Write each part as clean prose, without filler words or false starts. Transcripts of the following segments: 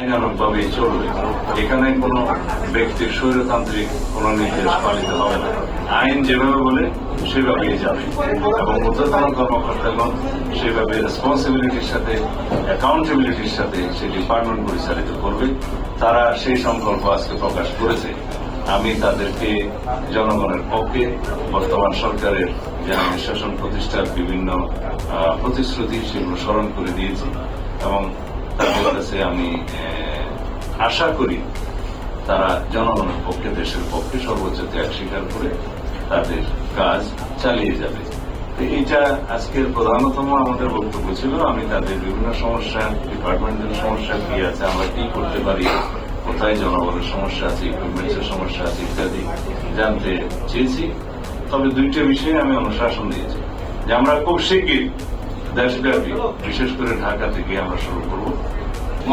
আইনানুগভাবে চলবে। এখানে কোনো ব্যক্তির স্বৈরতান্ত্রিক কোনো নির্দেশ পালিত হবে না। আইন যেভাবে বলে সেভাবেই যাবে এবং ঊর্ধ্বতন কর্মকর্তাগণ সেভাবে রেসপন্সিবিলিটির সাথে, অ্যাকাউন্টেবিলিটির সাথে সেই ডিপার্টমেন্ট পরিচালিত করবে। তারা সেই সংকল্প আজকে প্রকাশ করেছে। আমি তাদেরকে জনগণের পক্ষে বর্তমান সরকারের যে আইন শাসন প্রতিষ্ঠার বিভিন্ন প্রতিশ্রুতি সেগুলো স্মরণ করে দিয়েছি এবং তাদের কাছে আমি আশা করি তারা জনগণের পক্ষে, দেশের পক্ষে সর্বোচ্চ ত্যাগ স্বীকার করে তাদের কাজ চালিয়ে যাবে। এইটা আজকের প্রধানতম আমাদের বক্তব্য ছিল। আমি তাদের বিভিন্ন সমস্যা, ডিপার্টমেন্টের সমস্যা কি আছে, আমরা কি করতে পারি, কোথায় জনগণের সমস্যা আছে, ইকুইপমেন্টের সমস্যা আছে ইত্যাদি জানতে চেয়েছি। তবে দুইটা বিষয়ে আমি অনুশাসন দিয়েছি যে আমরা খুব শীঘ্রই দেশব্যাপী, বিশেষ করে ঢাকা থেকে আমরা শুরু করব।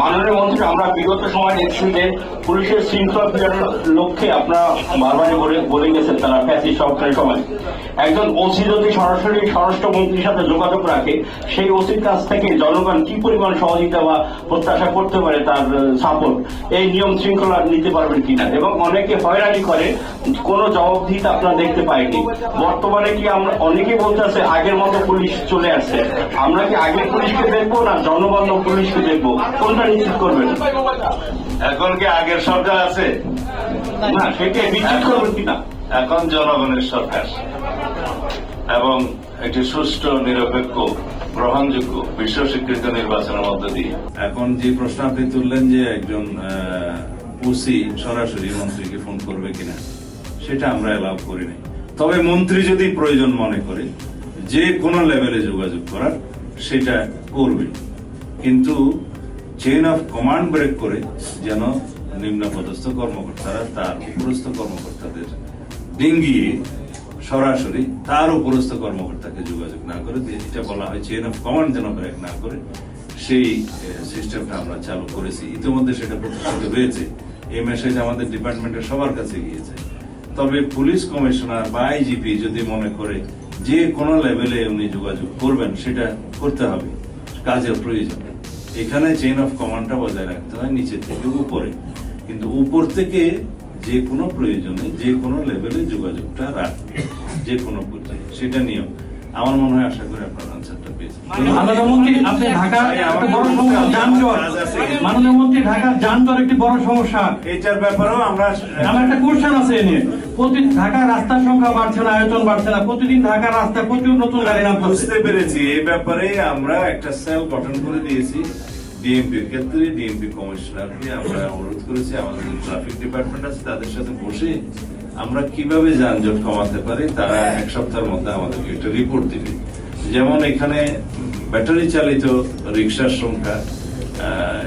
মাননীয় মন্ত্রী, আমরা বিগত সময় দেখছি যে পুলিশের শৃঙ্খলা ফিরানোর লক্ষ্যে আপনারা বারবারই বলে গেছেন তারা ফ্যাসিস্ট সরকারের সময় একজন ওসি যদি সরাসরি স্বরাষ্ট্রমন্ত্রীর সাথে যোগাযোগ রাখে, সেই ওসির কাছ থেকে জনগণ কি পরিমাণ সহযোগিতা বা প্রত্যাশা করতে পারে, তার সাপোর্ট, এই নিয়ম শৃঙ্খলা নিতে পারবেন কিনা? এবং অনেকে হয়রানি করে, কোনো জবাবদিহিতা আপনারা দেখতে পাইনি। বর্তমানে কি আমরা অনেকেই বলতেছে আগের মতো পুলিশ চলে আসছে, আমরা কি আগের পুলিশকে দেখবো না জনবান্ধব পুলিশকে দেখবো, কোনটা নিশ্চিত করবেন? এখন কি আগের সরকার আছে? না, সেটাই নিশ্চিত করবেন কিনা? এখন জনগণের সরকার এবং একটি সুষ্ঠু, নিরপেক্ষ, গ্রহণযোগ্য, বিশ্ব স্বীকৃত নির্বাচনের মধ্য দিয়ে। এখন যে প্রশ্ন আপনি তুললেন যে একজন ওসি সরাসরি মন্ত্রীকে ফোন করবে কিনা, সেটা আমরা এলাও করি নাই। তবে মন্ত্রী যদি প্রয়োজন মনে করে যে কোনো লেভেলে যোগাযোগ করার, সেটা করবে, কিন্তু চেইন অফ কমান্ড ব্রেক করে যেন নিম্নপদস্থ কর্মকর্তারা তার উপরস্থ কর্মকর্তাদের ডিঙ্গিয়ে সরাসরি তার উপরস্থ কর্মকর্তাকে যোগাযোগ না করে, যেটা বলা হয় চেইন অফ কমান্ড যেন ব্রেক না করে, সেই সিস্টেমটা আমরা চালু করেছি। ইতিমধ্যে সেটা প্রতিষ্ঠিত হয়েছে। এই মেসেজ আমাদের ডিপার্টমেন্টের সবার কাছে গিয়েছে। তবে পুলিশ কমিশনার বা আইজিপি যদি মনে করে যে কোনো লেভেলে উনি যোগাযোগ করবেন, সেটা করতে হবে, কাজের প্রয়োজন। এখানে চেইন অফ কমান্ডটা বজায় রাখতে হয় নিচে থেকে উপরে, কিন্তু উপর থেকে যে কোনো প্রয়োজনে যে কোনো লেভেলে যোগাযোগটা রাখবে, যে কোনো পর্যায়ে, সেটা নিয়ম। আমার মনে হয়, আশা করি আপনার আনসারটা পেয়েছেন। মাননীয় মন্ত্রী, আপনি ঢাকার একটা বড় সমস্যা যানজট, মাননীয় মন্ত্রী ঢাকার যানজট একটি বড় সমস্যা, এটার ব্যাপারেও আমার একটা কোশ্চেন আছে এ নিয়ে। ঢাকার রাস্তার সংখ্যা বাড়ছে না, আয়তন বাড়ছে না, প্রতিদিন ঢাকার রাস্তায় প্রচুর নতুন গাড়ি নাম। বুঝতে পেরেছি। এই ব্যাপারে আমরা একটা সেল গঠন করে দিয়েছি ডিএমপির ক্ষেত্রে। ডিএমপি কমিশনারকে আমরা অনুরোধ করেছি আমাদের ট্রাফিক ডিপার্টমেন্ট আছে, তাদের সাথে বসে আমরা কিভাবে যানজট কমাতে পারি, তারা এক সপ্তাহের মধ্যে আমাদেরকে একটা রিপোর্ট দিবে। যেমন এখানে ব্যাটারি চালিত রিক্সার সংখ্যা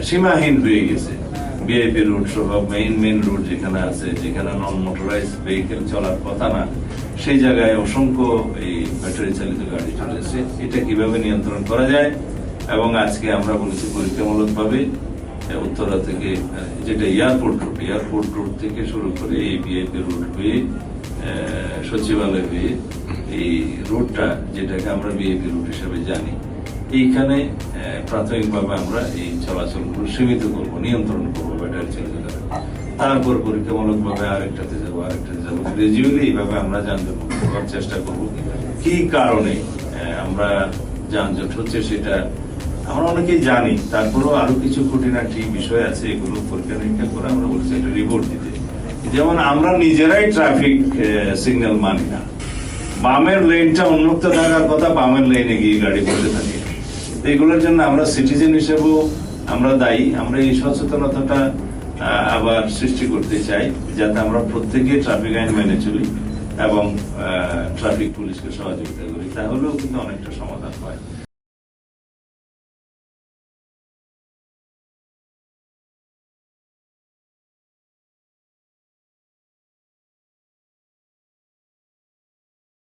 সীমাহীন হয়ে গেছে। ভিআইপি রোড সহ মেইন রোড যেখানে আছে, যেখানে নন মোটরাইজ ভেহিকেল চলার কথা না, সেই জায়গায় অসংখ্য এই ব্যাটারি চালিত গাড়ি চলেছে। এটা কিভাবে নিয়ন্ত্রণ করা যায়, এবং আজকে আমরা বলেছি পরীক্ষামূলক ভাবে উত্তরা থেকে, যেটা এয়ারপোর্ট রোড থেকে শুরু করে এই ভিআইপি রোড হয়ে সচিবালয় হয়ে এই রোডটা, যেটাকে আমরা ভিআইপি রোড হিসেবে জানি, এইখানে প্রাথমিকভাবে আমরা এই চলাচলগুলো সীমিত করব, নিয়ন্ত্রণ করবো ব্যাটারি চালিত গাড়ি। তারপর পরীক্ষামূলক ভাবে আরেকটাতে যাবো, গ্রাজুয়ালি এইভাবে আমরা যানজট মুক্ত করার চেষ্টা করব। কি কারণে আমরা যানজট হচ্ছে সেটা আমরা অনেকেই জানি, তারপরেও আরো কিছু খুঁটিনাটি বিষয় আছে, এগুলো পরীক্ষা নিরীক্ষা করে আমরা বলছি একটা রিপোর্ট দিতে। যেমন আমরা নিজেরাই ট্রাফিক সিগন্যাল মানি না, বামের লেনটা উন্মুক্ত থাকার কথা, বামের লেনে গিয়ে গাড়ি বসে থাকে। এগুলোর জন্য আমরা সিটিজেন হিসেবেও আমরা দায়ী। আমরা এই সচেতনতাটা আবার সৃষ্টি করতে চাই, যাতে আমরা প্রত্যেকে ট্রাফিক আইন মেনে চলি এবং ট্রাফিক পুলিশকে সহযোগিতা করি, তাহলেও কিন্তু অনেকটা সমাধান হয়।